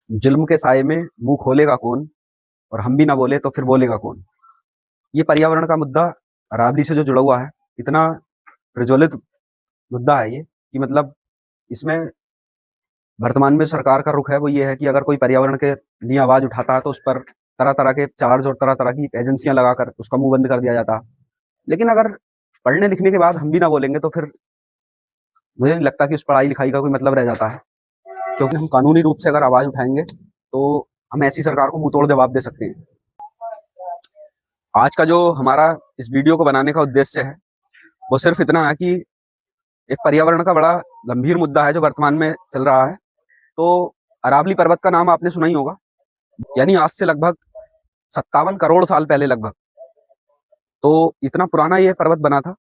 जुल्म के साये में मुंह खोलेगा कौन, और हम भी ना बोले तो फिर बोलेगा कौन। ये पर्यावरण का मुद्दा अरावली से जो जुड़ा हुआ है, इतना प्रज्वलित मुद्दा है ये कि मतलब इसमें वर्तमान में सरकार का रुख है वो ये है कि अगर कोई पर्यावरण के लिए आवाज उठाता है तो उस पर तरह तरह के चार्ज और तरह तरह की एजेंसियां लगाकर उसका मुंह बंद कर दिया जाता है। लेकिन अगर पढ़ने लिखने के बाद हम भी ना बोलेंगे तो फिर मुझे नहीं लगता कि उस पढ़ाई लिखाई का कोई मतलब रह जाता है, क्योंकि हम कानूनी रूप से अगर आवाज उठाएंगे तो हम ऐसी सरकार को मुंह तोड़ जवाब दे सकते हैं। आज का जो हमारा इस वीडियो को बनाने का उद्देश्य है वो सिर्फ इतना है कि एक पर्यावरण का बड़ा गंभीर मुद्दा है जो वर्तमान में चल रहा है। तो अरावली पर्वत का नाम आपने सुना ही होगा, यानी आज से लगभग 57 करोड़ साल पहले लगभग, तो इतना पुराना ये पर्वत बना था।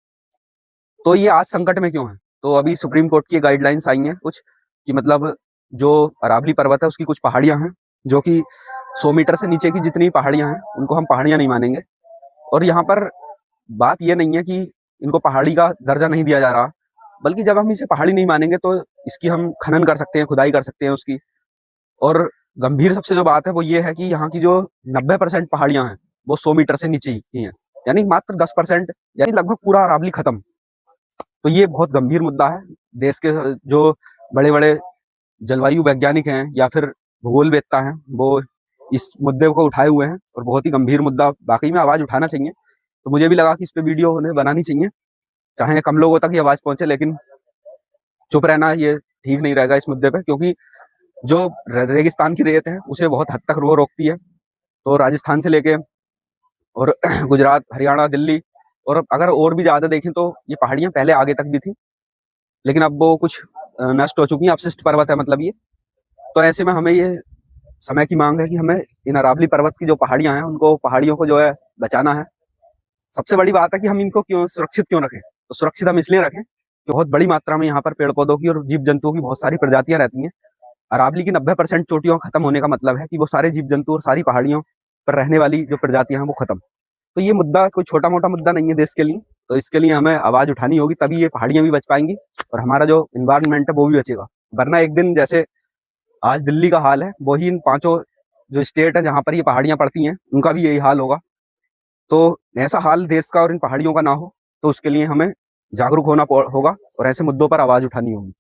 तो ये आज संकट में क्यों है? तो अभी सुप्रीम कोर्ट की गाइडलाइंस आई हैं कुछ कि मतलब जो अरावली पर्वत है उसकी कुछ पहाड़ियां हैं जो कि 100 मीटर से नीचे की जितनी पहाड़ियां हैं उनको हम पहाड़ियां नहीं मानेंगे। और यहाँ पर बात ये नहीं है कि इनको पहाड़ी का दर्जा नहीं दिया जा रहा, बल्कि जब हम इसे पहाड़ी नहीं मानेंगे तो इसकी हम खनन कर सकते हैं, खुदाई कर सकते हैं उसकी। और गंभीर सबसे जो बात है वो ये है कि यहाँ की जो 90% पहाड़ियां हैं वो 100 मीटर से नीचे ही हैं, यानी मात्र 10%, यानी लगभग पूरा अरावली खत्म। तो ये बहुत गंभीर मुद्दा है। देश के जो बड़े बड़े जलवायु वैज्ञानिक हैं या फिर भूगोलवेत्ता हैं वो इस मुद्दे को उठाए हुए हैं और बहुत ही गंभीर मुद्दा, वाकई में आवाज उठाना चाहिए। तो मुझे भी लगा कि इस पे वीडियो उन्हें बनानी चाहिए, चाहे कम लोगों तक ये आवाज पहुंचे, लेकिन चुप रहना ये ठीक नहीं रहेगा इस मुद्दे पे, क्योंकि जो रेगिस्तान की रेत है उसे बहुत हद तक वो रोकती है। तो राजस्थान से लेके और गुजरात, हरियाणा, दिल्ली, और अगर और भी ज्यादा देखें तो ये पहाड़ियां पहले आगे तक भी थी, लेकिन अब वो कुछ नष्ट हो चुकी हैं। अपशिष्ट पर्वत है मतलब ये। तो ऐसे में हमें ये समय की मांग है कि हमें इन अरावली पर्वत की जो पहाड़ियां हैं उनको, पहाड़ियों को जो है बचाना है। सबसे बड़ी बात है कि हम इनको क्यों सुरक्षित क्यों रखें? तो सुरक्षित हम इसलिए रखें कि बहुत बड़ी मात्रा में यहाँ पर पेड़ पौधों की और जीव जंतुओं की बहुत सारी प्रजातियां रहती हैं। अरावली की 90% चोटियों खत्म होने का मतलब है कि वो सारे जीव जंतु और सारी पहाड़ियों पर रहने वाली जो प्रजातियां हैं वो खत्म। तो ये मुद्दा कोई छोटा मोटा मुद्दा नहीं है देश के लिए। तो इसके लिए हमें आवाज उठानी होगी, तभी ये पहाड़ियां भी बच पाएंगी और हमारा जो इन्वायरमेंट है वो भी बचेगा। वरना एक दिन जैसे आज दिल्ली का हाल है, वही इन 5 जो स्टेट है जहां पर ये पहाड़ियां पड़ती हैं उनका भी यही हाल होगा। तो ऐसा हाल देश का और इन पहाड़ियों का ना हो, तो उसके लिए हमें जागरूक होना होगा और ऐसे मुद्दों पर आवाज उठानी होगी।